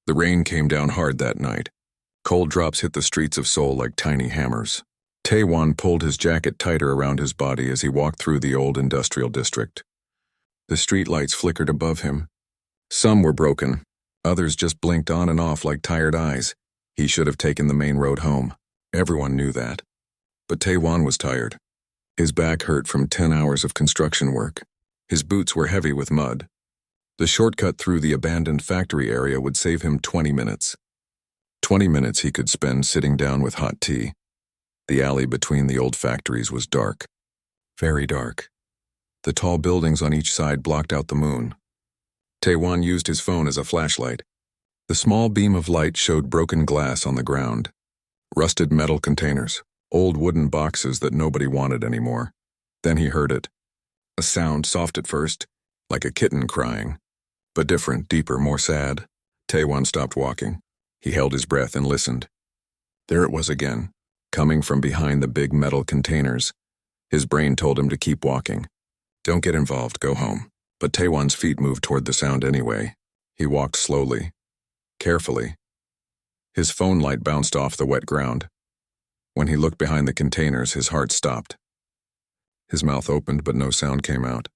The rain came down hard that night. Cold drops hit the streets of Seoul like tiny hammers. Taewon pulled his jacket tighter around his body as he walked through the old industrial district. The street lights flickered above him. Some were broken. Others just blinked on and off like tired eyes. He should have taken the main road home. Everyone knew that. But Taewon was tired. His back hurt from 10 hours of construction work. His boots were heavy with mud. The shortcut through the abandoned factory area would save him 20 minutes. 20 minutes he could spend sitting down with hot tea. The alley between the old factories was dark. Very dark. The tall buildings on each side blocked out the moon. Taewon used his phone as a flashlight. The small beam of light showed broken glass on the ground. Rusted metal containers. Old wooden boxes that nobody wanted anymore. Then he heard it. A sound, soft at first, like a kitten crying. But different, deeper, more sad. Taewon stopped walking. He held his breath and listened. There it was again, coming from behind the big metal containers. His brain told him to keep walking. Don't get involved, go home. But Taewon's feet moved toward the sound anyway. He walked slowly, carefully. His phone light bounced off the wet ground. When he looked behind the containers, his heart stopped. His mouth opened, but no sound came out.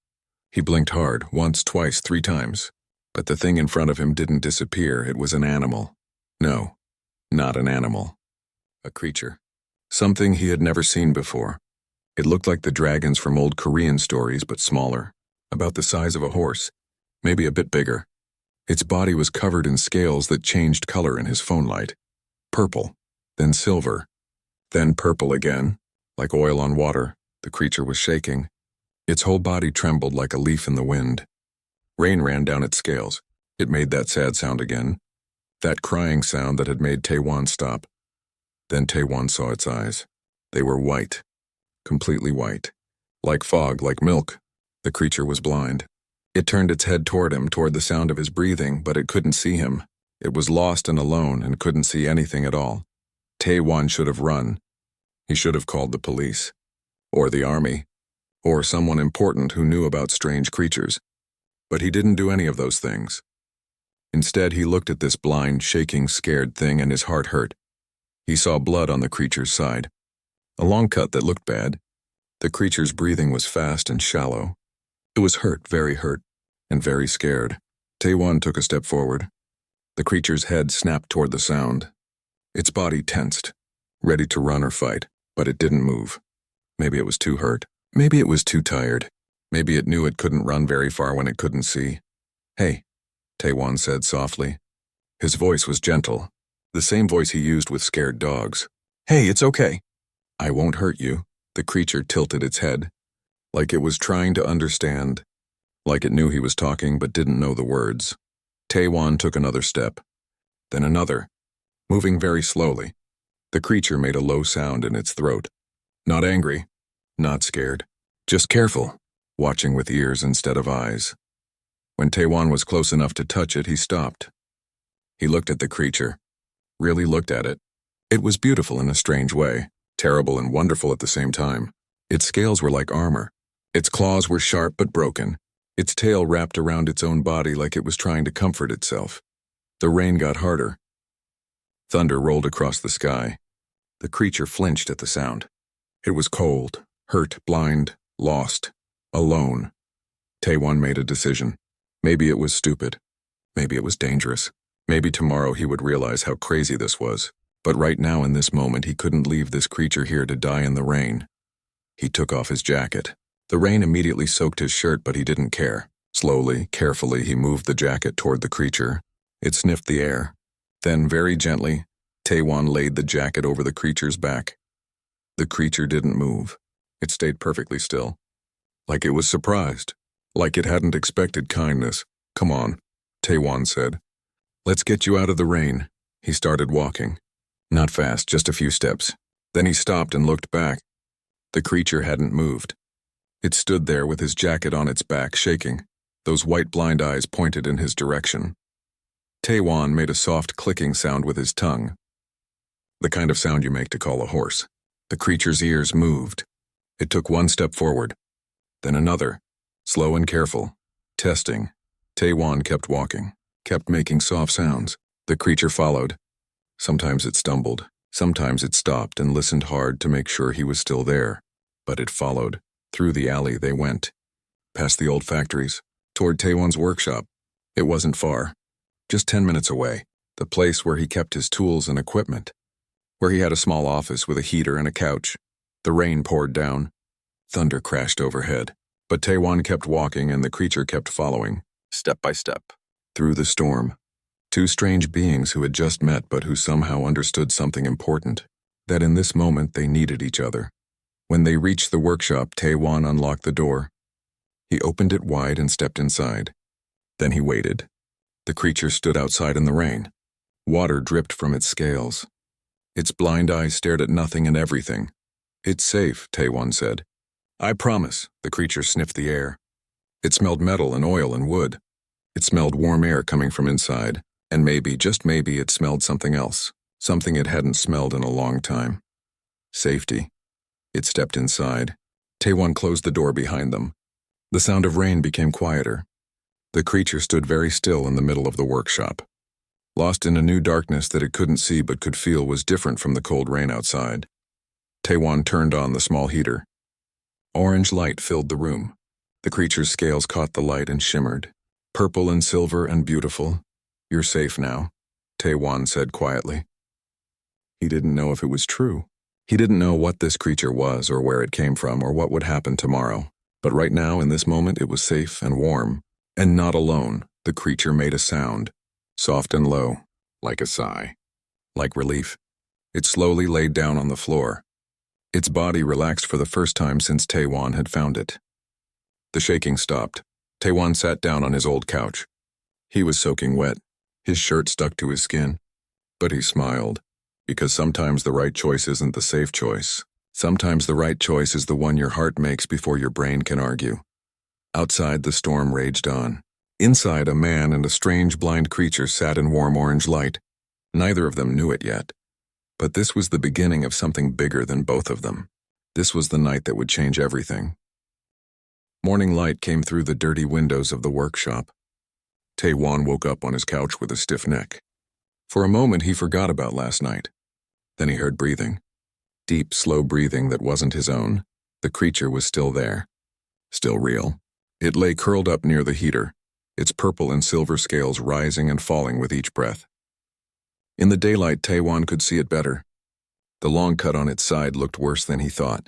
He blinked hard, once, twice, 3 times. But the thing in front of him didn't disappear. It was an animal. No, not an animal. A creature. Something he had never seen before. It looked like the dragons from old Korean stories, but smaller. About the size of a horse. Maybe a bit bigger. Its body was covered in scales that changed color in his phone light. Purple, then silver, then purple again, like oil on water. The creature was shaking. Its whole body trembled like a leaf in the wind. Rain ran down its scales. It made that sad sound again. That crying sound that had made Taewon stop. Then Taewon saw its eyes. They were white. Completely white. Like fog, like milk. The creature was blind. It turned its head toward him, toward the sound of his breathing, but it couldn't see him. It was lost and alone and couldn't see anything at all. Taewon should have run. He should have called the police. Or the army. Or someone important who knew about strange creatures. But he didn't do any of those things. Instead, he looked at this blind, shaking, scared thing and his heart hurt. He saw blood on the creature's side. A long cut that looked bad. The creature's breathing was fast and shallow. It was hurt, very hurt, and very scared. Taewon took a step forward. The creature's head snapped toward the sound. Its body tensed, ready to run or fight, but it didn't move. Maybe it was too hurt. Maybe it was too tired. Maybe it knew it couldn't run very far when it couldn't see. Hey, Taewon said softly. His voice was gentle, the same voice he used with scared dogs. Hey, it's okay. I won't hurt you. The creature tilted its head, like it was trying to understand, like it knew he was talking but didn't know the words. Taewon took another step, then another, moving very slowly. The creature made a low sound in its throat. Not angry, not scared, just careful, watching with ears instead of eyes. When Taewon was close enough to touch it, he stopped. He looked at the creature, really looked at it. It was beautiful in a strange way, terrible and wonderful at the same time. Its scales were like armor. Its claws were sharp but broken. Its tail wrapped around its own body like it was trying to comfort itself. The rain got harder. Thunder rolled across the sky. The creature flinched at the sound. It was cold, hurt, blind, lost, alone. Taewon made a decision. Maybe it was stupid. Maybe it was dangerous. Maybe tomorrow he would realize how crazy this was. But right now in this moment he couldn't leave this creature here to die in the rain. He took off his jacket. The rain immediately soaked his shirt, but he didn't care. Slowly, carefully, he moved the jacket toward the creature. It sniffed the air. Then, very gently, Taewon laid the jacket over the creature's back. The creature didn't move. It stayed perfectly still. Like it was surprised. Like it hadn't expected kindness. Come on, Taewon said. Let's get you out of the rain. He started walking. Not fast, just a few steps. Then he stopped and looked back. The creature hadn't moved. It stood there with his jacket on its back, shaking. Those white blind eyes pointed in his direction. Taewon made a soft clicking sound with his tongue. The kind of sound you make to call a horse. The creature's ears moved. It took one step forward. Then another. Slow and careful. Testing. Taewon kept walking. Kept making soft sounds. The creature followed. Sometimes it stumbled. Sometimes it stopped and listened hard to make sure he was still there. But it followed. Through the alley they went. Past the old factories. Toward Taewan's workshop. It wasn't far. Just 10 minutes away. The place where he kept his tools and equipment. Where he had a small office with a heater and a couch. The rain poured down. Thunder crashed overhead. But Taewan kept walking and the creature kept following, step by step, through the storm. Two strange beings who had just met but who somehow understood something important, that in this moment they needed each other. When they reached the workshop, Taewan unlocked the door. He opened it wide and stepped inside. Then he waited. The creature stood outside in the rain. Water dripped from its scales. Its blind eyes stared at nothing and everything. "It's safe," Taewan said. "I promise," the creature sniffed the air. It smelled metal and oil and wood. It smelled warm air coming from inside, and maybe, just maybe, it smelled something else, something it hadn't smelled in a long time. Safety. It stepped inside. Taewan closed the door behind them. The sound of rain became quieter. The creature stood very still in the middle of the workshop. Lost in a new darkness that it couldn't see but could feel was different from the cold rain outside. Taewan turned on the small heater. Orange light filled the room. The creature's scales caught the light and shimmered. Purple and silver and beautiful. "You're safe now," Taewan said quietly. He didn't know if it was true. He didn't know what this creature was or where it came from or what would happen tomorrow. But right now, in this moment, it was safe and warm. And not alone. The creature made a sound. Soft and low. Like a sigh. Like relief. It slowly laid down on the floor. Its body relaxed for the first time since Taewan had found it. The shaking stopped. Taewan sat down on his old couch. He was soaking wet. His shirt stuck to his skin. But he smiled. Because sometimes the right choice isn't the safe choice. Sometimes the right choice is the one your heart makes before your brain can argue. Outside, the storm raged on. Inside, a man and a strange blind creature sat in warm orange light. Neither of them knew it yet. But this was the beginning of something bigger than both of them. This was the night that would change everything. Morning light came through the dirty windows of the workshop. Taewan woke up on his couch with a stiff neck. For a moment he forgot about last night. Then he heard breathing. Deep, slow breathing that wasn't his own. The creature was still there. Still real. It lay curled up near the heater, its purple and silver scales rising and falling with each breath. In the daylight, Taewan could see it better. The long cut on its side looked worse than he thought.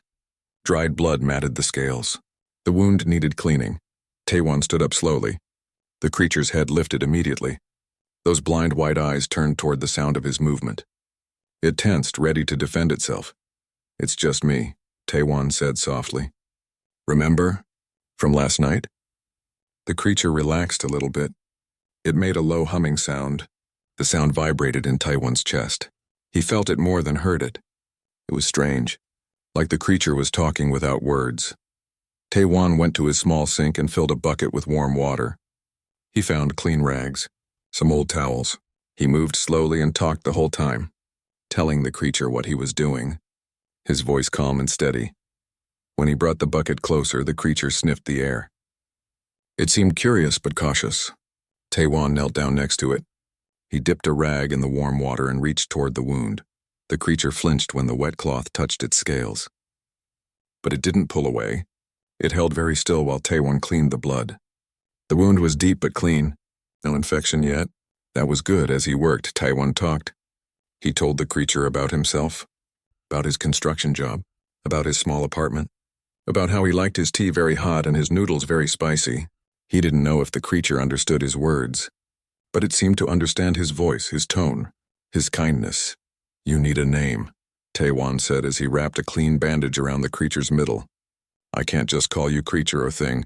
Dried blood matted the scales. The wound needed cleaning. Taewan stood up slowly. The creature's head lifted immediately. Those blind white eyes turned toward the sound of his movement. It tensed, ready to defend itself. "It's just me," Taewan said softly. "Remember? From last night?" The creature relaxed a little bit. It made a low humming sound. The sound vibrated in Taewan's chest. He felt it more than heard it. It was strange, like the creature was talking without words. Taewan went to his small sink and filled a bucket with warm water. He found clean rags, some old towels. He moved slowly and talked the whole time, telling the creature what he was doing, his voice calm and steady. When he brought the bucket closer, the creature sniffed the air. It seemed curious but cautious. Taewan knelt down next to it. He dipped a rag in the warm water and reached toward the wound. The creature flinched when the wet cloth touched its scales. But it didn't pull away. It held very still while Taewan cleaned the blood. The wound was deep but clean. No infection yet. That was good. As he worked, Taewan talked. He told the creature about himself, about his construction job, about his small apartment, about how he liked his tea very hot and his noodles very spicy. He didn't know if the creature understood his words, but it seemed to understand his voice, his tone, his kindness. "You need a name," Taewan said as he wrapped a clean bandage around the creature's middle. "I can't just call you creature or thing.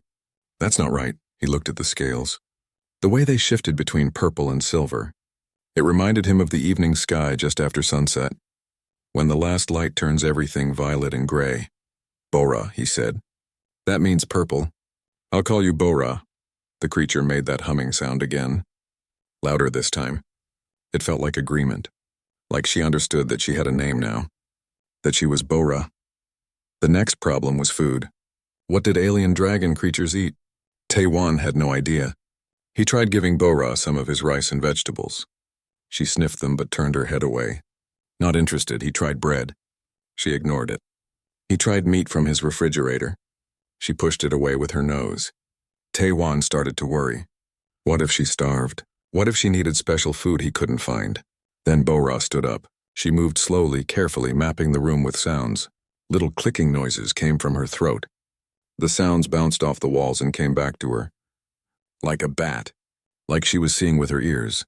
That's not right." He looked at the scales. The way they shifted between purple and silver. It reminded him of the evening sky just after sunset, when the last light turns everything violet and gray. "Bora," he said. "That means purple. I'll call you Bora." The creature made that humming sound again. Louder this time. It felt like agreement. Like she understood that she had a name now. That she was Bora. The next problem was food. What did alien dragon creatures eat? Taewan had no idea. He tried giving Bora some of his rice and vegetables. She sniffed them but turned her head away. Not interested, he tried bread. She ignored it. He tried meat from his refrigerator. She pushed it away with her nose. Tae-wan started to worry. What if she starved? What if she needed special food he couldn't find? Then Bo-ra stood up. She moved slowly, carefully, mapping the room with sounds. Little clicking noises came from her throat. The sounds bounced off the walls and came back to her. Like a bat. Like she was seeing with her ears.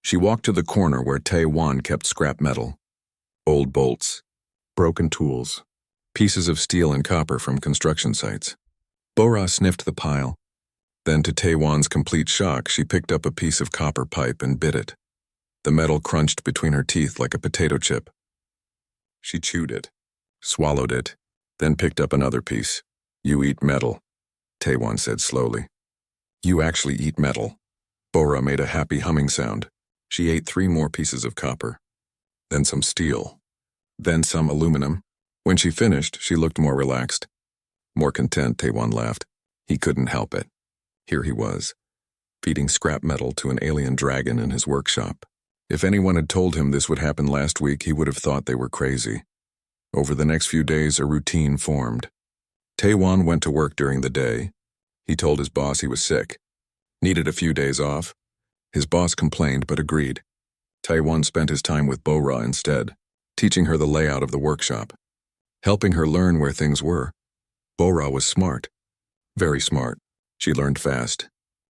She walked to the corner where Tae-wan kept scrap metal. Old bolts. Broken tools. Pieces of steel and copper from construction sites. Bo-ra sniffed the pile. Then, to Tae-wan's complete shock, she picked up a piece of copper pipe and bit it. The metal crunched between her teeth like a potato chip. She chewed it, swallowed it, then picked up another piece. You eat metal, Tae-wan said slowly. You actually eat metal. Bo-ra made a happy humming sound. She ate 3 more pieces of copper. Then some steel. Then some aluminum. When she finished, she looked more relaxed. More content, Tae-wan laughed. He couldn't help it. Here he was, feeding scrap metal to an alien dragon in his workshop. If anyone had told him this would happen last week, he would have thought they were crazy. Over the next few days, a routine formed. Tae-wan went to work during the day. He told his boss he was sick. Needed a few days off. His boss complained but agreed. Tae-wan spent his time with Bo-ra instead, teaching her the layout of the workshop, helping her learn where things were. Bo-ra was smart. Very smart. She learned fast.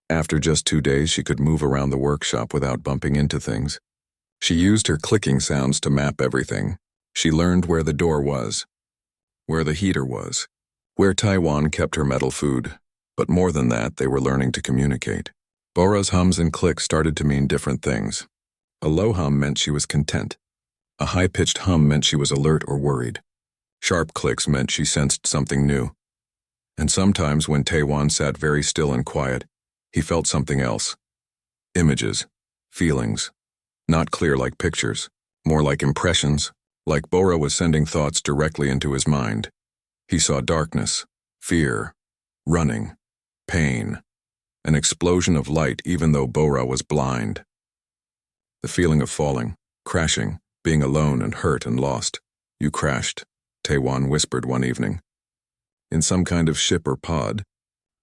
After just 2 days, she could move around the workshop without bumping into things. She used her clicking sounds to map everything. She learned where the door was, where the heater was, where Tae-wan kept her metal food. But more than that, they were learning to communicate. Bo-ra's hums and clicks started to mean different things. A low hum meant she was content. A high-pitched hum meant she was alert or worried. Sharp clicks meant she sensed something new. And sometimes when Tae-wan sat very still and quiet, he felt something else. Images, feelings, not clear like pictures, more like impressions, like Bo-ra was sending thoughts directly into his mind. He saw darkness, fear, running, pain, an explosion of light even though Bo-ra was blind. The feeling of falling, crashing, being alone and hurt and lost. You crashed, Tae-wan whispered one evening. In some kind of ship or pod.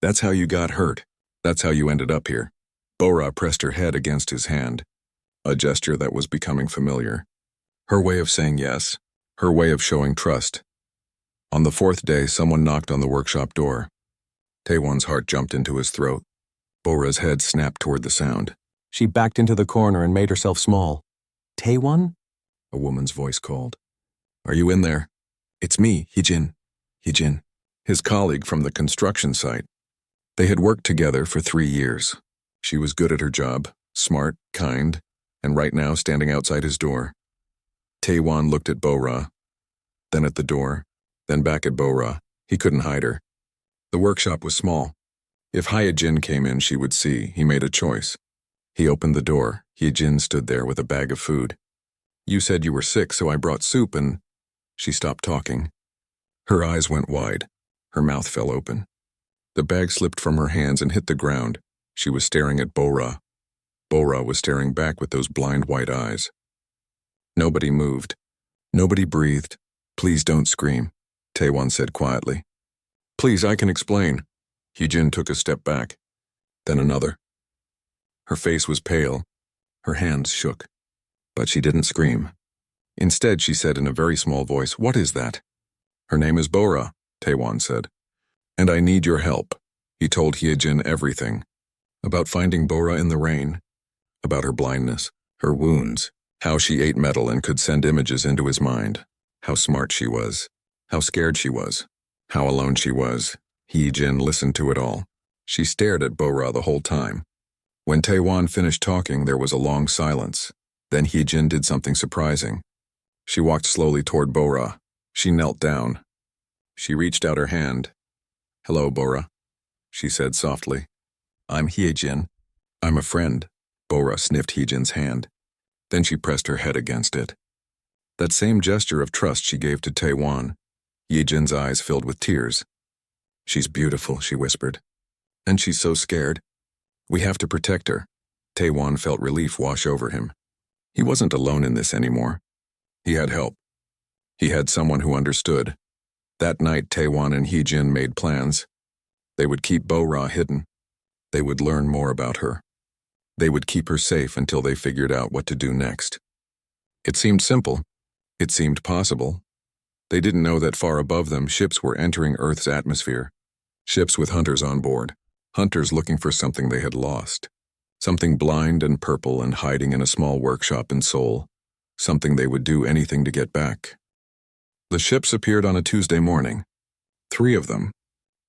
That's how you got hurt. That's how you ended up here. Bo-ra pressed her head against his hand, a gesture that was becoming familiar. Her way of saying yes, her way of showing trust. On the 4th day, someone knocked on the workshop door. Tae-wan's heart jumped into his throat. Bo-ra's head snapped toward the sound. She backed into the corner and made herself small. Tae-wan? A woman's voice called. Are you in there? It's me, Hee-jin. Hee-jin. His colleague from the construction site. They had worked together for 3 years. She was good at her job, smart, kind, and right now standing outside his door. Tae-wan looked at Bo-ra, then at the door, then back at Bo-ra. He couldn't hide her. The workshop was small. If Hye-jin came in, she would see. He made a choice. He opened the door. Hye-jin stood there with a bag of food. You said you were sick, so I brought soup and... She stopped talking. Her eyes went wide. Her mouth fell open. The bag slipped from her hands and hit the ground. She was staring at Bo-ra. Bo-ra was staring back with those blind white eyes. Nobody moved. Nobody breathed. Please don't scream, Tae-wan said quietly. Please, I can explain. Hee-jin took a step back. Then another. Her face was pale. Her hands shook. But she didn't scream. Instead, she said in a very small voice, What is that? Her name is Bo-ra, Tae-wan said. And I need your help. He told Hye-jin everything. About finding Bo-ra in the rain. About her blindness, her wounds, how she ate metal and could send images into his mind. How smart she was. How scared she was. How alone she was. Hye-jin listened to it all. She stared at Bo-ra the whole time. When Tae-wan finished talking, there was a long silence. Then Hye-jin did something surprising. She walked slowly toward Bo-ra. She knelt down. She reached out her hand. Hello, Bo-ra, she said softly. I'm Hye-jin. I'm a friend. Bo-ra sniffed Hye-jin's hand. Then she pressed her head against it. That same gesture of trust she gave to Tae-wan. Hye-jin's eyes filled with tears. She's beautiful, she whispered. And she's so scared. We have to protect her. Tae-wan felt relief wash over him. He wasn't alone in this anymore. He had help. He had someone who understood. That night, Taewon and Heejin made plans. They would keep Bo-Ra hidden. They would learn more about her. They would keep her safe until they figured out what to do next. It seemed simple. It seemed possible. They didn't know that far above them, ships were entering Earth's atmosphere. Ships with hunters on board. Hunters looking for something they had lost. Something blind and purple and hiding in a small workshop in Seoul. Something they would do anything to get back. The ships appeared on a Tuesday morning. 3 of them.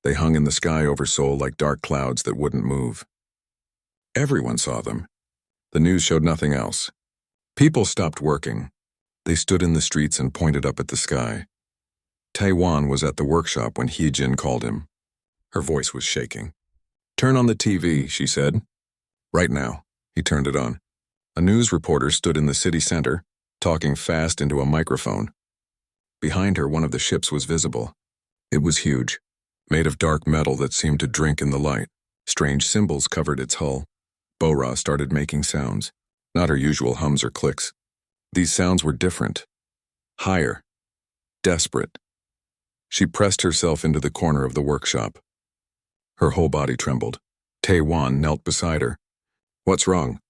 They hung in the sky over Seoul like dark clouds that wouldn't move. Everyone saw them. The news showed nothing else. People stopped working. They stood in the streets and pointed up at the sky. Taewon was at the workshop when Heejin called him. Her voice was shaking. "Turn on the TV," she said. "Right now." He turned it on. A news reporter stood in the city center, talking fast into a microphone. Behind her, one of the ships was visible. It was huge, made of dark metal that seemed to drink in the light. Strange symbols covered its hull. Bo-Ra started making sounds, not her usual hums or clicks. These sounds were different, higher, desperate. She pressed herself into the corner of the workshop. Her whole body trembled. Taewon knelt beside her. "What's wrong?"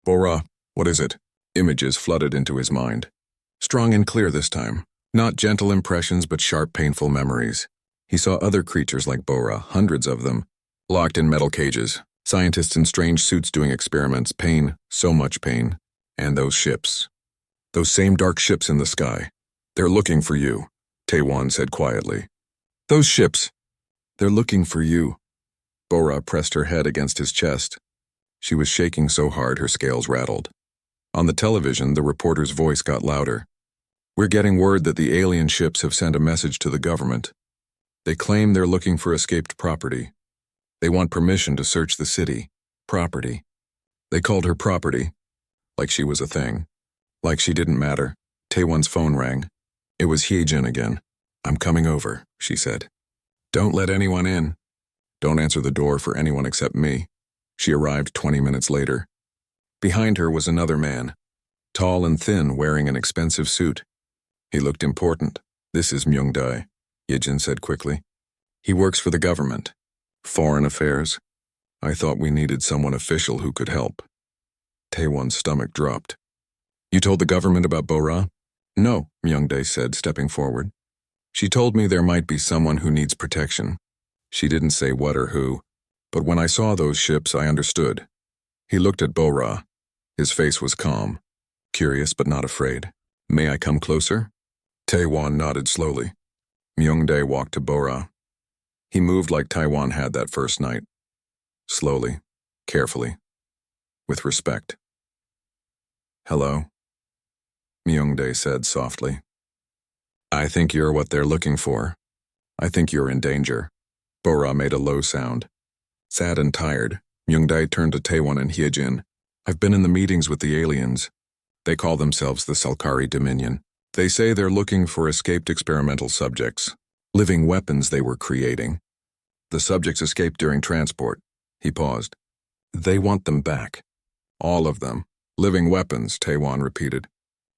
"Bo-Ra, what is it?" Images flooded into his mind. Strong and clear this time. Not gentle impressions, but sharp, painful memories. He saw other creatures like Bo-Ra, hundreds of them, locked in metal cages. Scientists in strange suits doing experiments, pain, so much pain. And those ships. Those same dark ships in the sky. "They're looking for you," Taewon said quietly. "Those ships. They're looking for you." Bo-Ra pressed her head against his chest. She was shaking so hard her scales rattled. On the television, the reporter's voice got louder. "We're getting word that the alien ships have sent a message to the government. They claim they're looking for escaped property. They want permission to search the city. Property. They called her property. Like she was a thing. Like she didn't matter." Taewon's phone rang. It was Heejin again. "I'm coming over," she said. "Don't let anyone in. Don't answer the door for anyone except me." She arrived 20 minutes later. Behind her was another man. Tall and thin, wearing an expensive suit. He looked important. "This is Myung-dae," Heejin said quickly. "He works for the government. Foreign affairs. I thought we needed someone official who could help." Taewon's stomach dropped. "You told the government about Bo-Ra?" "No," Myung-dae said, stepping forward. "She told me there might be someone who needs protection. She didn't say what or who, but when I saw those ships, I understood." He looked at Bo-Ra. His face was calm, curious but not afraid. "May I come closer?" Taewon nodded slowly. Myung-dae walked to Bo-Ra. He moved like Taewon had that first night. Slowly, carefully, with respect. "Hello," Myung-dae said softly. "I think you're what they're looking for. I think you're in danger." Bo-Ra made a low sound. Sad and tired, Myung-dae turned to Taewon and Heejin. "I've been in the meetings with the aliens. They call themselves the Salkari Dominion. They say they're looking for escaped experimental subjects, living weapons they were creating. The subjects escaped during transport." He paused. "They want them back. All of them. Living weapons," Taewon repeated.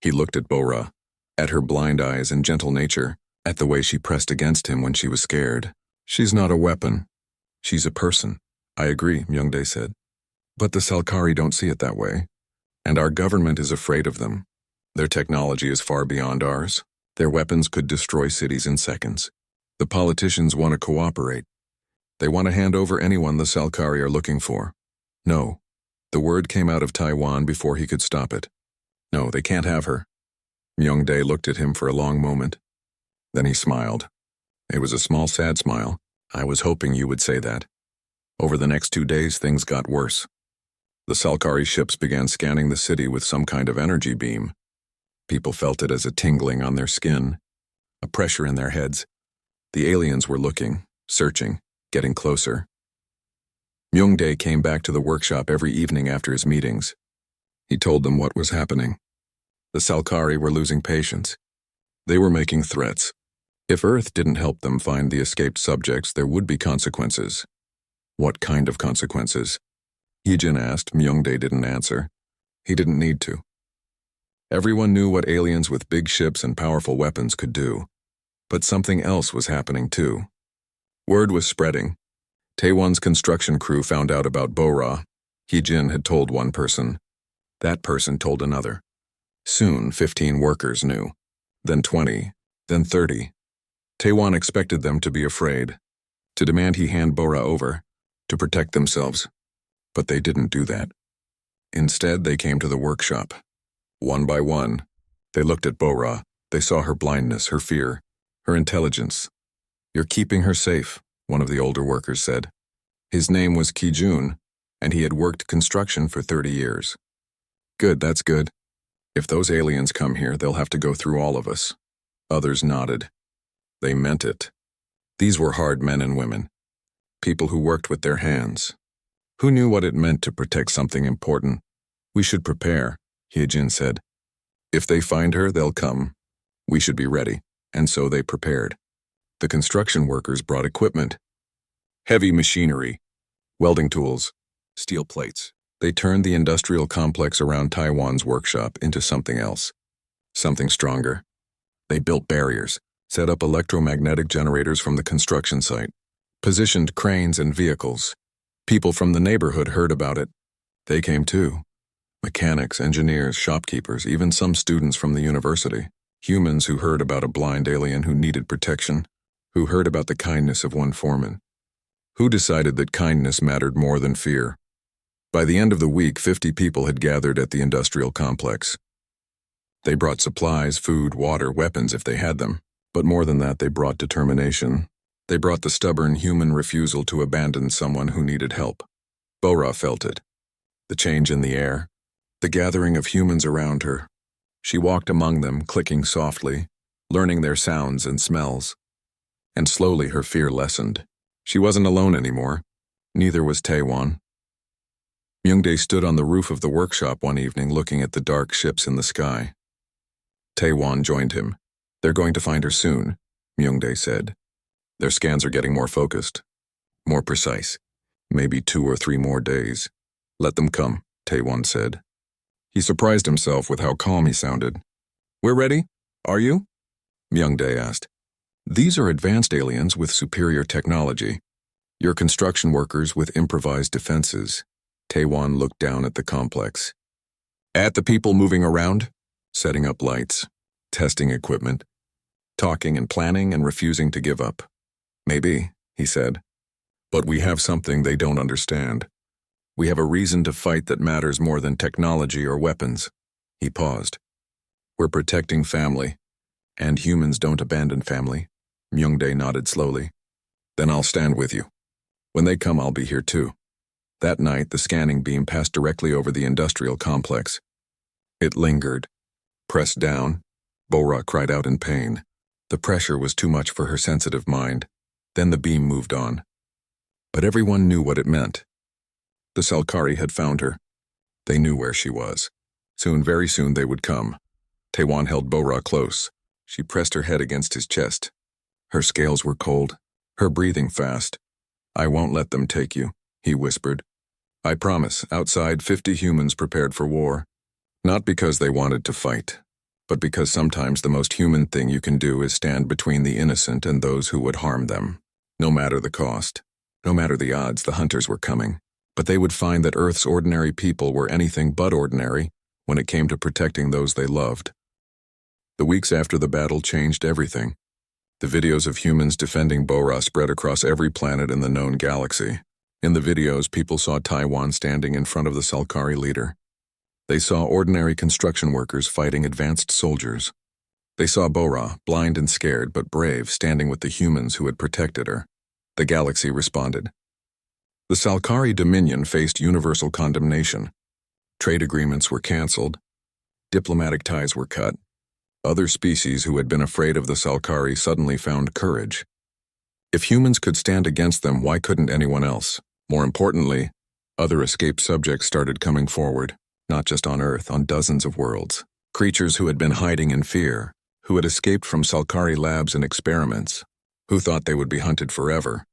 He looked at Bo-Ra, at her blind eyes and gentle nature, at the way she pressed against him when she was scared. "She's not a weapon. She's a person." "I agree," Myung-dae said. "But the Salkari don't see it that way. And our government is afraid of them. Their technology is far beyond ours. Their weapons could destroy cities in seconds. The politicians want to cooperate. They want to hand over anyone the Salkari are looking for." "No." The word came out of Taewon before he could stop it. "No, they can't have her." Myung-dae looked at him for a long moment. Then he smiled. It was a small, sad smile. "I was hoping you would say that." Over the next 2 days, things got worse. The Salkari ships began scanning the city with some kind of energy beam. People felt it as a tingling on their skin, a pressure in their heads. The aliens were looking, searching, getting closer. Myung-dae came back to the workshop every evening after his meetings. He told them what was happening. The Salkari were losing patience. They were making threats. If Earth didn't help them find the escaped subjects, there would be consequences. What kind of consequences? Heejin asked. Myung-dae didn't answer. He didn't need to. Everyone knew what aliens with big ships and powerful weapons could do. But something else was happening too. Word was spreading. Taewon's construction crew found out about Bo-Ra. Hee-jin had told one person. That person told another. Soon, 15 workers knew. Then 20. Then 30. Taewon expected them to be afraid, to demand he hand Bo-Ra over, to protect themselves. But they didn't do that. Instead, they came to the workshop. One by one, they looked at Bo-Ra. They saw her blindness, her fear, her intelligence. "You're keeping her safe," one of the older workers said. His name was Ki-jun, and he had worked construction for 30 years. "Good, that's good. If those aliens come here, they'll have to go through all of us." Others nodded. They meant it. These were hard men and women. People who worked with their hands. Who knew what it meant to protect something important? "We should prepare," Hee-jin said. "If they find her, they'll come. We should be ready." And so they prepared. The construction workers brought equipment. Heavy machinery, welding tools, steel plates. They turned the industrial complex around Taiwan's workshop into something else. Something stronger. They built barriers, set up electromagnetic generators from the construction site, positioned cranes and vehicles. People from the neighborhood heard about it. They came too. Mechanics, engineers, shopkeepers, even some students from the university. Humans who heard about a blind alien who needed protection, who heard about the kindness of one Foreman, who decided that kindness mattered more than fear. By the end of the week, 50 people had gathered at the industrial complex. They brought supplies, food, water, weapons if they had them, but more than that, they brought determination. They brought the stubborn human refusal to abandon someone who needed help. Bo-Ra felt it. The change in the air, the gathering of humans around her. She walked among them, clicking softly, learning their sounds and smells. And slowly her fear lessened. She wasn't alone anymore. Neither was Taewon. Myungdae stood on the roof of the workshop one evening looking at the dark ships in the sky. Taewon joined him. "They're going to find her soon," Myungdae said. "Their scans are getting more focused, more precise. Maybe 2 or 3 more days. Let them come," Taewon said. He surprised himself with how calm he sounded. "We're ready. Are you?" Myungdae asked. "These are advanced aliens with superior technology. You're construction workers with improvised defenses." Taewon looked down at the complex. "At the people moving around, setting up lights, testing equipment, talking and planning and refusing to give up." "Maybe," he said. "But we have something they don't understand. We have a reason to fight that matters more than technology or weapons." He paused. "We're protecting family, and humans don't abandon family." Myungdae nodded slowly. "Then I'll stand with you. When they come, I'll be here too." That night, the scanning beam passed directly over the industrial complex. It lingered. Pressed down, Bo-Ra cried out in pain. The pressure was too much for her sensitive mind. Then the beam moved on. But everyone knew what it meant. The Salkari had found her. They knew where she was. Soon, very soon, they would come. Taewon held Bo-Ra close. She pressed her head against his chest. Her scales were cold, her breathing fast. "I won't let them take you," he whispered. "I promise." Outside, 50 humans prepared for war. Not because they wanted to fight, but because sometimes the most human thing you can do is stand between the innocent and those who would harm them. No matter the cost, no matter the odds, the hunters were coming. But they would find that Earth's ordinary people were anything but ordinary when it came to protecting those they loved. The weeks after the battle changed everything. The videos of humans defending Bo-Ra spread across every planet in the known galaxy. In the videos, people saw Taewon standing in front of the Salkari leader. They saw ordinary construction workers fighting advanced soldiers. They saw Bo-Ra, blind and scared but brave, standing with the humans who had protected her. The galaxy responded. The Salkari Dominion faced universal condemnation. Trade agreements were canceled. Diplomatic ties were cut. Other species who had been afraid of the Salkari suddenly found courage. If humans could stand against them, why couldn't anyone else? More importantly, other escaped subjects started coming forward, not just on Earth, on dozens of worlds. Creatures who had been hiding in fear, who had escaped from Salkari labs and experiments, who thought they would be hunted forever.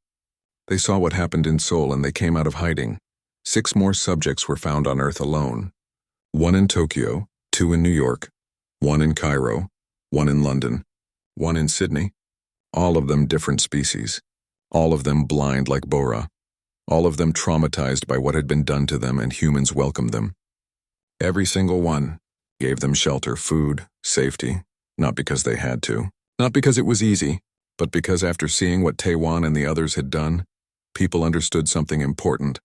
They saw what happened in Seoul and they came out of hiding. 6 more subjects were found on Earth alone. 1 in Tokyo, 2 in New York, One in Cairo, one in London, one in Sydney. All of them different species. All of them blind like Bora. All of them traumatized by what had been done to them, and humans welcomed them. Every single one gave them shelter, food, safety, not because they had to, not because it was easy, but because after seeing what Taiwan and the others had done, people understood something important.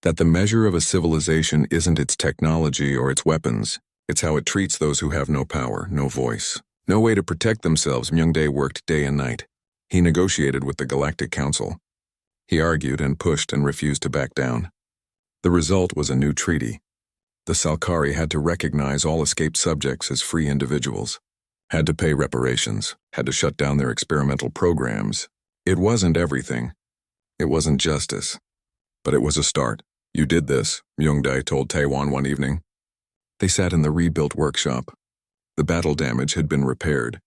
That the measure of a civilization isn't its technology or its weapons, it's how it treats those who have no power, no voice, no way to protect themselves. Myungdae worked day and night. He negotiated with the Galactic Council. He argued and pushed and refused to back down. The result was a new treaty. The Salkari had to recognize all escaped subjects as free individuals, had to pay reparations, had to shut down their experimental programs. It wasn't everything. It wasn't justice. But it was a start. You did this, Myungdae told Taiwan one evening. They sat in the rebuilt workshop. The battle damage had been repaired.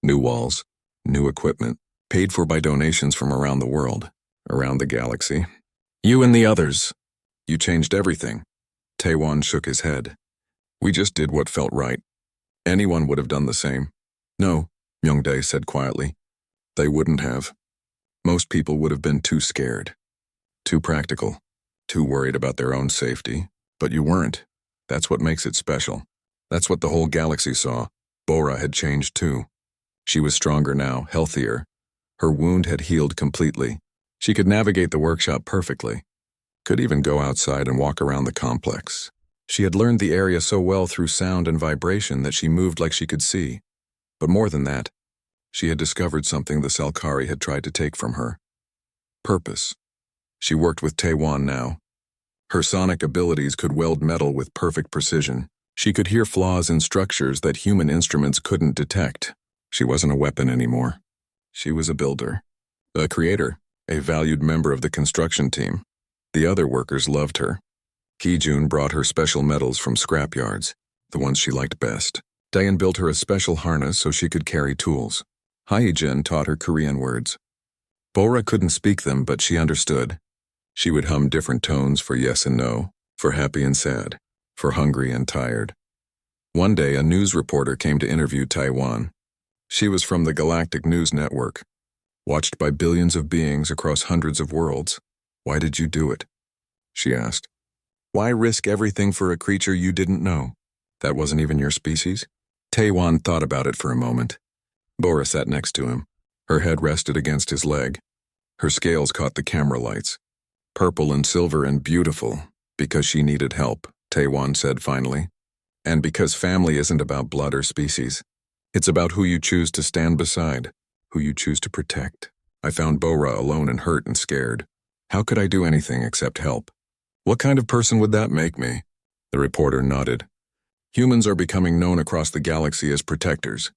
New walls, new equipment, paid for by donations from around the world, around the galaxy. You and the others. You changed everything. Taiwan shook his head. We just did what felt right. Anyone would have done the same. No, Myungdae said quietly. They wouldn't have. Most people would have been too scared, too practical, too worried about their own safety. But you weren't. That's what makes it special. That's what the whole galaxy saw. Bora had changed too. She was stronger now, healthier. Her wound had healed completely. She could navigate the workshop perfectly. Could even go outside and walk around the complex. She had learned the area so well through sound and vibration that she moved like she could see. But more than that, she had discovered something the Salkari had tried to take from her. Purpose. She worked with Taiwan now. Her sonic abilities could weld metal with perfect precision. She could hear flaws in structures that human instruments couldn't detect. She wasn't a weapon anymore. She was a builder, a creator, a valued member of the construction team. The other workers loved her. Kijun brought her special metals from scrapyards, the ones she liked best. Dayan built her a special harness so she could carry tools. Haijin taught her Korean words. Bora couldn't speak them, but she understood. She would hum different tones for yes and no, for happy and sad, for hungry and tired. One day, a news reporter came to interview Taiwan. She was from the Galactic News Network, watched by billions of beings across hundreds of worlds. Why did you do it? She asked. Why risk everything for a creature you didn't know? That wasn't even your species? Taiwan thought about it for a moment. Bora sat next to him. Her head rested against his leg. Her scales caught the camera lights. Purple and silver and beautiful, because she needed help, Taiwan said finally. And because family isn't about blood or species. It's about who you choose to stand beside, who you choose to protect. I found Bora alone and hurt and scared. How could I do anything except help? What kind of person would that make me? The reporter nodded. Humans are becoming known across the galaxy as protectors,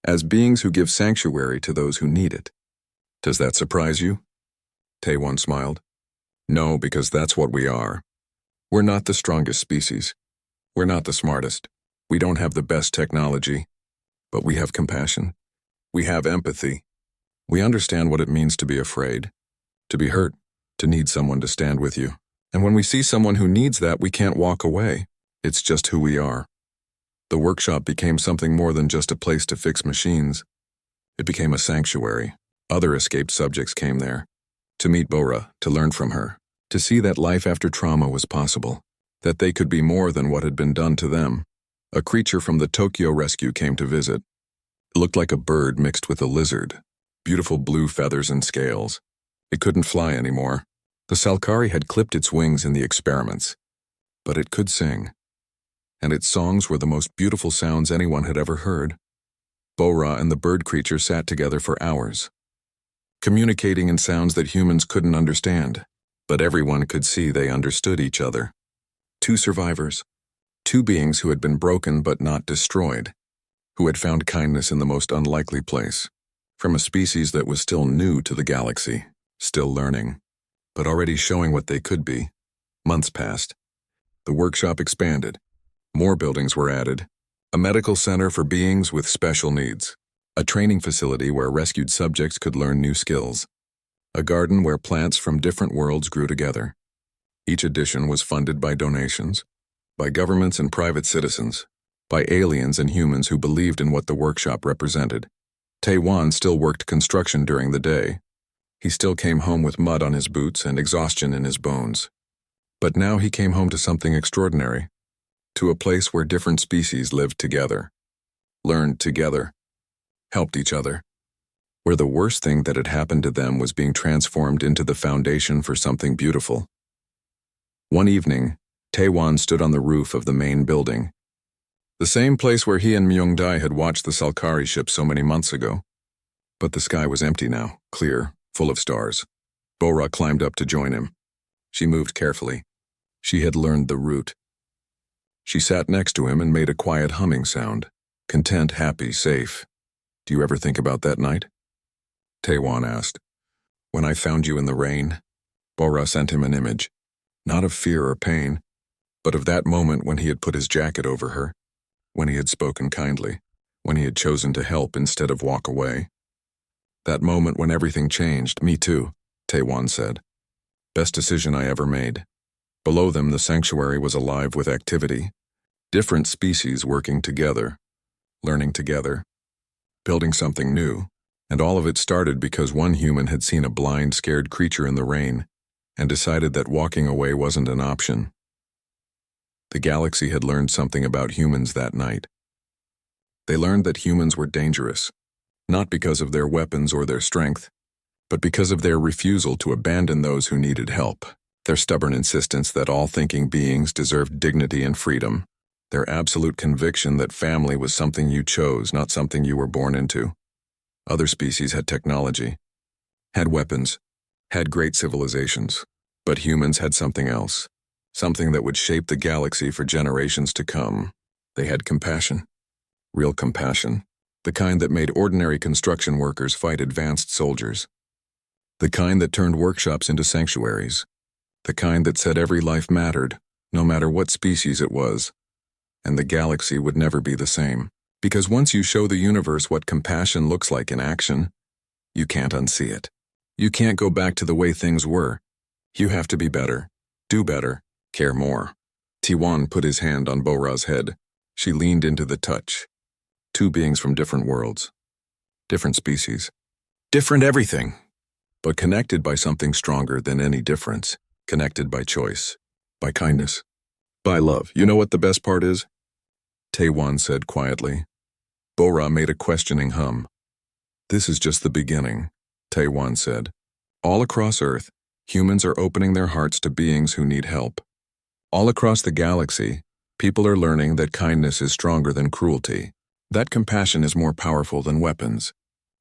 as beings who give sanctuary to those who need it. Does that surprise you? Taiwan smiled. No, because that's what we are. We're not the strongest species. We're not the smartest. We don't have the best technology. But we have compassion. We have empathy. We understand what it means to be afraid, to be hurt, to need someone to stand with you. And when we see someone who needs that, we can't walk away. It's just who we are. The workshop became something more than just a place to fix machines. It became a sanctuary. Other escaped subjects came there. To meet Bora, to learn from her, to see that life after trauma was possible, that they could be more than what had been done to them. A creature from the Tokyo rescue came to visit. It looked like a bird mixed with a lizard, beautiful blue feathers and scales. It couldn't fly anymore. The Salkari had clipped its wings in the experiments, but it could sing. And its songs were the most beautiful sounds anyone had ever heard. Bora and the bird creature sat together for hours, communicating in sounds that humans couldn't understand, but everyone could see they understood each other. Two survivors, two beings who had been broken but not destroyed, who had found kindness in the most unlikely place, from a species that was still new to the galaxy, still learning, but already showing what they could be. Months passed. The workshop expanded. More buildings were added. A medical center for beings with special needs. A training facility where rescued subjects could learn new skills. A garden where plants from different worlds grew together. Each addition was funded by donations, by governments and private citizens. by aliens and humans who believed in what the workshop represented. Tae-wan still worked construction during the day. He still came home with mud on his boots and exhaustion in his bones. But now he came home to something extraordinary, to a place where different species lived together, learned together, helped each other, where the worst thing that had happened to them was being transformed into the foundation for something beautiful. One evening, Tae-wan stood on the roof of the main building, the same place where he and Myung-dae had watched the Salkari ship so many months ago. But the sky was empty now, clear, full of stars. Bora climbed up to join him. She moved carefully. She had learned the route. She sat next to him and made a quiet humming sound. Content, happy, safe. Do you ever think about that night? Tae-wan asked. When I found you in the rain? Bora sent him an image, not of fear or pain, but of that moment when he had put his jacket over her, when he had spoken kindly, when he had chosen to help instead of walk away. That moment when everything changed. Me too, Tae-wan said. Best decision I ever made. Below them, the sanctuary was alive with activity. Different species working together, learning together, building something new, and all of it started because one human had seen a blind, scared creature in the rain and decided that walking away wasn't an option. The galaxy had learned something about humans that night. They learned that humans were dangerous, not because of their weapons or their strength, but because of their refusal to abandon those who needed help, their stubborn insistence that all thinking beings deserved dignity and freedom, their absolute conviction that family was something you chose, not something you were born into. Other species had technology, had weapons, had great civilizations, but humans had something else. Something that would shape the galaxy for generations to come. They had compassion. Real compassion. The kind that made ordinary construction workers fight advanced soldiers. The kind that turned workshops into sanctuaries. The kind that said every life mattered, no matter what species it was. And the galaxy would never be the same. Because once you show the universe what compassion looks like in action, you can't unsee it. You can't go back to the way things were. You have to be better, do better, care more. Tae-wan put his hand on Bora's head. She leaned into the touch. Two beings from different worlds. Different species. Different everything. But connected by something stronger than any difference. Connected by choice. By kindness. By love. You know what the best part is? Tae-wan said quietly. Bora made a questioning hum. This is just the beginning, Tae-wan said. All across Earth, humans are opening their hearts to beings who need help. All across the galaxy, people are learning that kindness is stronger than cruelty, that compassion is more powerful than weapons.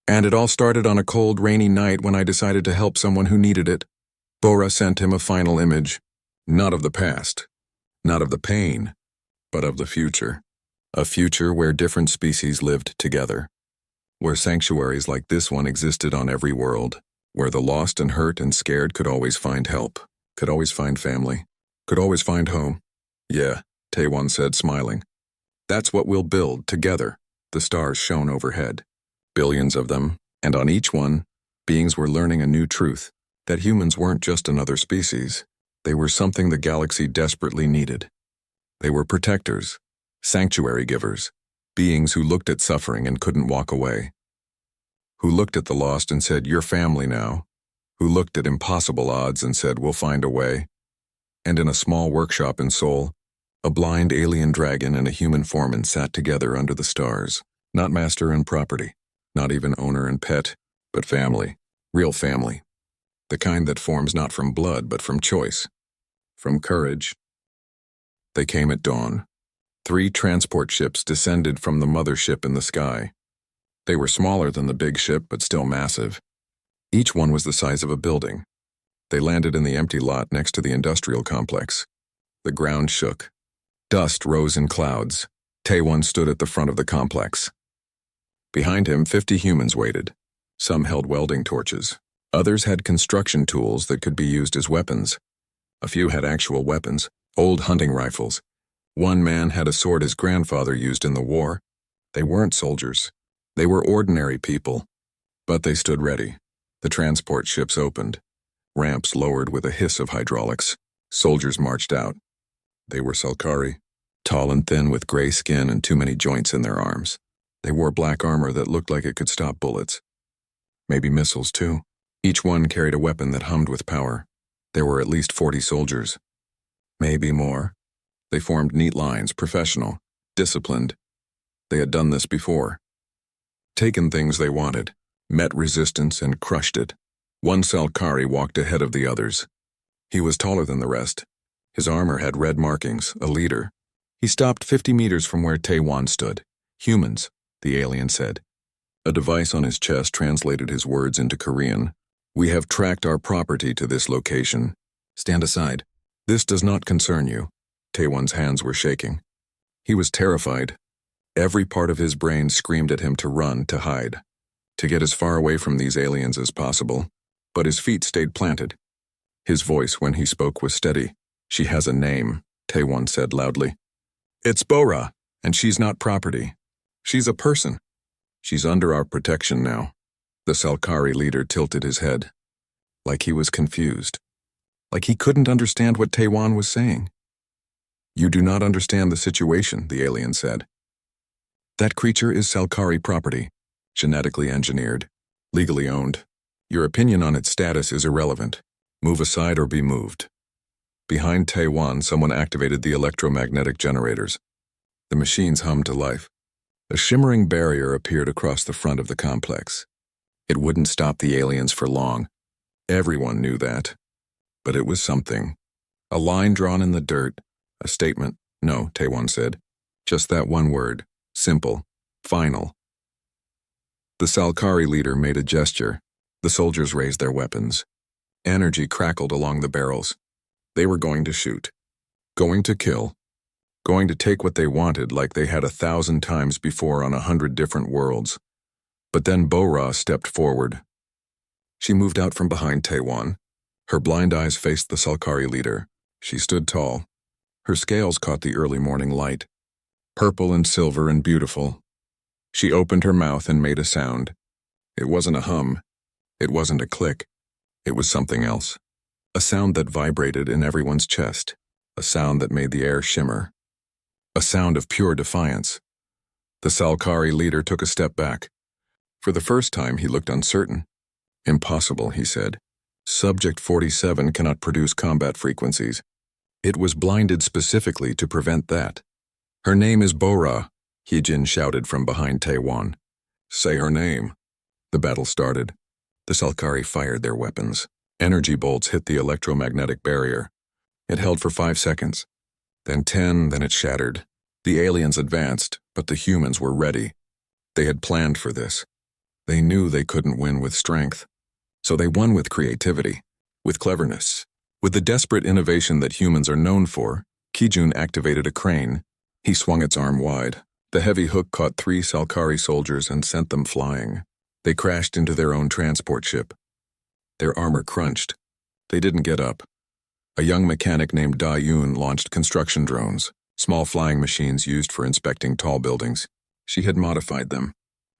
And it all started on a cold, rainy night when I decided to help someone who needed it. Bora sent him a final image, not of the past, not of the pain, but of the future. A future where different species lived together, where sanctuaries like this one existed on every world, where the lost and hurt and scared could always find help, could always find family, could always find home. Yeah, Tae-wan said, smiling. That's what we'll build together. The stars shone overhead. Billions of them, and on each one, beings were learning a new truth, that humans weren't just another species. They were something the galaxy desperately needed. They were protectors, sanctuary givers, beings who looked at suffering and couldn't walk away, who looked at the lost and said, "You're family now," who looked at impossible odds and said, "We'll find a way." And in a small workshop in Seoul, a blind alien dragon and a human foreman sat together under the stars, not master and property, not even owner and pet, but family, real family, the kind that forms not from blood but from choice, from courage. They came at dawn. 3 transport ships descended from the mothership in the sky. They were smaller than the big ship but still massive. Each one was the size of a building. They landed in the empty lot next to the industrial complex. The ground shook. Dust rose in clouds. Tae-wan stood at the front of the complex. Behind him, 50 humans waited. Some held welding torches. Others had construction tools that could be used as weapons. A few had actual weapons, old hunting rifles. One man had a sword his grandfather used in the war. They weren't soldiers. They were ordinary people. But they stood ready. The transport ships opened. Ramps lowered with a hiss of hydraulics. Soldiers marched out. They were Salkari. tall and thin with gray skin and too many joints in their arms. They wore black armor that looked like it could stop bullets. Maybe missiles, too. Each one carried a weapon that hummed with power. There were at least 40 soldiers. Maybe more. They formed neat lines, professional, disciplined. They had done this before. Taken things they wanted, met resistance and crushed it. One Salkari walked ahead of the others. He was taller than the rest. His armor had red markings, a leader. He stopped 50 meters from where Taiwan stood. Humans, the alien said. A device on his chest translated his words into Korean. We have tracked our property to this location. Stand aside. This does not concern you. Taiwan's hands were shaking. He was terrified. Every part of his brain screamed at him to run, to hide, to get as far away from these aliens as possible. But his feet stayed planted. His voice, when he spoke, was steady. She has a name, Taiwan said loudly. It's Bora, and she's not property. She's a person. She's under our protection now. The Salkari leader tilted his head, like he was confused, like he couldn't understand what Taiwan was saying. You do not understand the situation, the alien said. That creature is Salkari property, genetically engineered, legally owned. Your opinion on its status is irrelevant. Move aside or be moved. Behind Taiwan, someone activated the electromagnetic generators. The machines hummed to life. A shimmering barrier appeared across the front of the complex. It wouldn't stop the aliens for long. Everyone knew that. But it was something. A line drawn in the dirt. A statement. No, Taiwan said. Just that one word. Simple. Final. The Salkari leader made a gesture. The soldiers raised their weapons. Energy crackled along the barrels. They were going to shoot. Going to kill. Going to take what they wanted like they had 1,000 times before on 100 different worlds. But then Bora stepped forward. She moved out from behind Taiwan. Her blind eyes faced the Salkari leader. She stood tall. Her scales caught the early morning light. Purple and silver and beautiful. She opened her mouth and made a sound. It wasn't a hum. It wasn't a click. It was something else. A sound that vibrated in everyone's chest. A sound that made the air shimmer. A sound of pure defiance. The Salkari leader took a step back. For the first time, he looked uncertain. Impossible, he said. Subject 47 cannot produce combat frequencies. It was blinded specifically to prevent that. Her name is Bora, Heejin shouted from behind Taiwan. Say her name. The battle started. The Salkari fired their weapons. Energy bolts hit the electromagnetic barrier. It held for 5 seconds. Then 10, then it shattered. The aliens advanced, but the humans were ready. They had planned for this. They knew they couldn't win with strength. So they won with creativity, with cleverness. With the desperate innovation that humans are known for, Kijun activated a crane. He swung its arm wide. The heavy hook caught 3 Salkari soldiers and sent them flying. They crashed into their own transport ship. Their armor crunched. They didn't get up. A young mechanic named Da Yun launched construction drones, small flying machines used for inspecting tall buildings. She had modified them,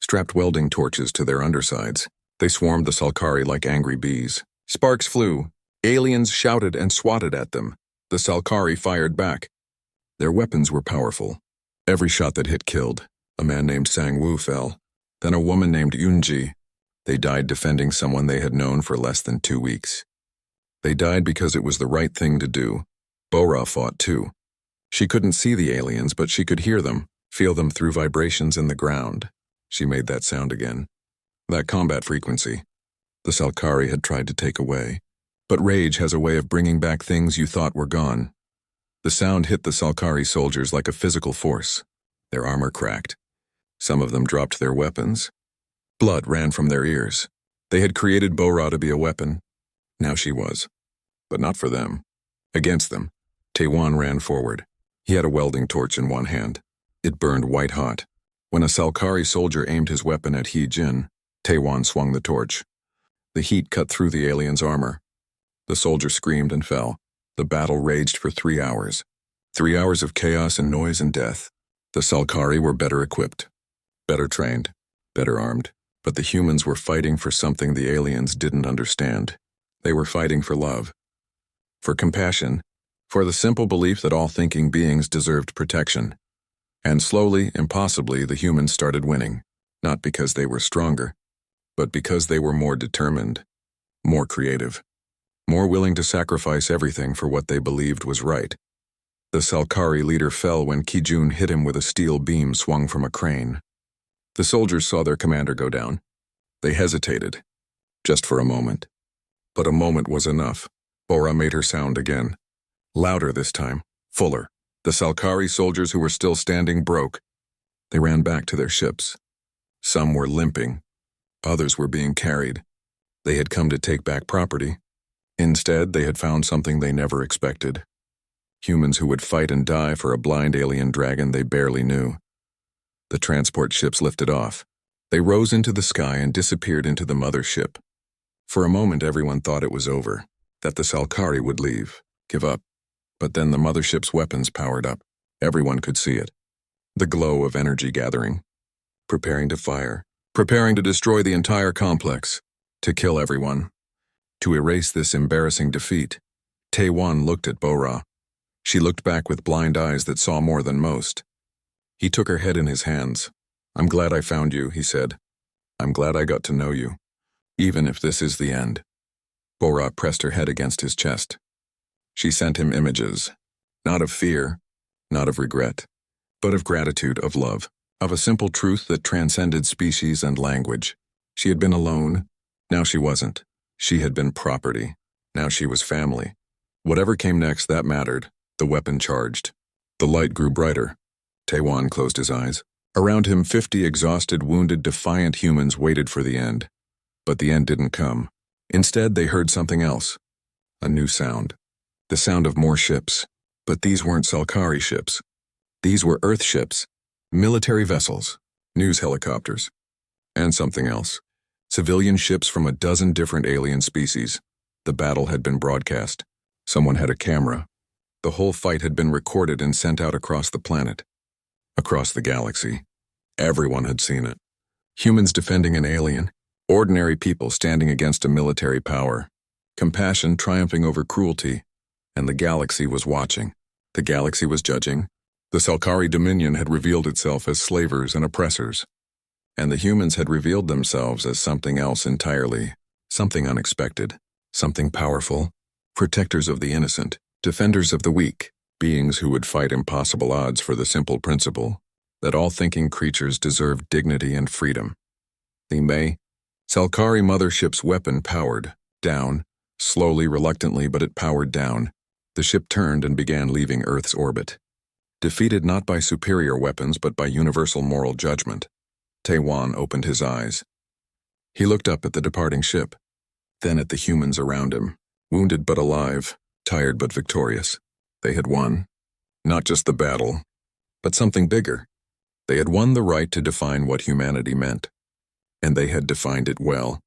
strapped welding torches to their undersides. They swarmed the Salkari like angry bees. Sparks flew. Aliens shouted and swatted at them. The Salkari fired back. Their weapons were powerful. Every shot that hit killed. A man named Sang-woo fell. Then a woman named Yunji. They died defending someone they had known for less than 2 weeks. They died because it was the right thing to do. Bora fought too. She couldn't see the aliens, but she could hear them, feel them through vibrations in the ground. She made that sound again. That combat frequency. The Salkari had tried to take away. But rage has a way of bringing back things you thought were gone. The sound hit the Salkari soldiers like a physical force. Their armor cracked. Some of them dropped their weapons. Blood ran from their ears. They had created Bora to be a weapon. Now she was. But not for them. Against them. Taiwan ran forward. He had a welding torch in one hand. It burned white hot. When a Salkari soldier aimed his weapon at Heejin, Taiwan swung the torch. The heat cut through the alien's armor. The soldier screamed and fell. The battle raged for 3 hours. 3 hours of chaos and noise and death. The Salkari were better equipped, better trained, better armed. But the humans were fighting for something the aliens didn't understand. They were fighting for love, for compassion, for the simple belief that all thinking beings deserved protection. And slowly, impossibly, the humans started winning, not because they were stronger, but because they were more determined, more creative, more willing to sacrifice everything for what they believed was right. The Salkari leader fell when Kijun hit him with a steel beam swung from a crane. The soldiers saw their commander go down. They hesitated, just for a moment. But a moment was enough. Bora made her sound again. Louder this time, fuller. The Salkari soldiers who were still standing broke. They ran back to their ships. Some were limping. Others were being carried. They had come to take back property. Instead, they had found something they never expected. Humans who would fight and die for a blind alien dragon they barely knew. The transport ships lifted off. They rose into the sky and disappeared into the mother ship. For a moment, everyone thought it was over, that the Salkari would leave, give up. But then the mothership's weapons powered up. Everyone could see it. The glow of energy gathering. Preparing to fire. Preparing to destroy the entire complex. To kill everyone. To erase this embarrassing defeat. Taewon looked at Bora. She looked back with blind eyes that saw more than most. He took her head in his hands. "I'm glad I found you," he said. "I'm glad I got to know you. Even if this is the end." Bora pressed her head against his chest. She sent him images. Not of fear, not of regret, but of gratitude, of love, of a simple truth that transcended species and language. She had been alone. Now she wasn't. She had been property. Now she was family. Whatever came next, that mattered. The weapon charged. The light grew brighter. Taewon closed his eyes. Around him, 50 exhausted, wounded, defiant humans waited for the end. But the end didn't come. Instead, they heard something else. A new sound. The sound of more ships. But these weren't Salkari ships. These were Earth ships. Military vessels. News helicopters. And something else. Civilian ships from a dozen different alien species. The battle had been broadcast. Someone had a camera. The whole fight had been recorded and sent out across the planet. Across the galaxy. Everyone had seen it. Humans defending an alien. Ordinary people standing against a military power. Compassion triumphing over cruelty. And the galaxy was watching. The galaxy was judging. The Salkari Dominion had revealed itself as slavers and oppressors. And the humans had revealed themselves as something else entirely. Something unexpected. Something powerful. Protectors of the innocent. Defenders of the weak. Beings who would fight impossible odds for the simple principle that all thinking creatures deserve dignity and freedom. The May Salkari mothership's weapon powered. Down. Slowly, reluctantly, but it powered down. The ship turned and began leaving Earth's orbit. Defeated not by superior weapons but by universal moral judgment. Taewon opened his eyes. He looked up at the departing ship, then at the humans around him, wounded but alive, tired but victorious. They had won. Not just the battle, but something bigger. They had won the right to define what humanity meant. And they had defined it well.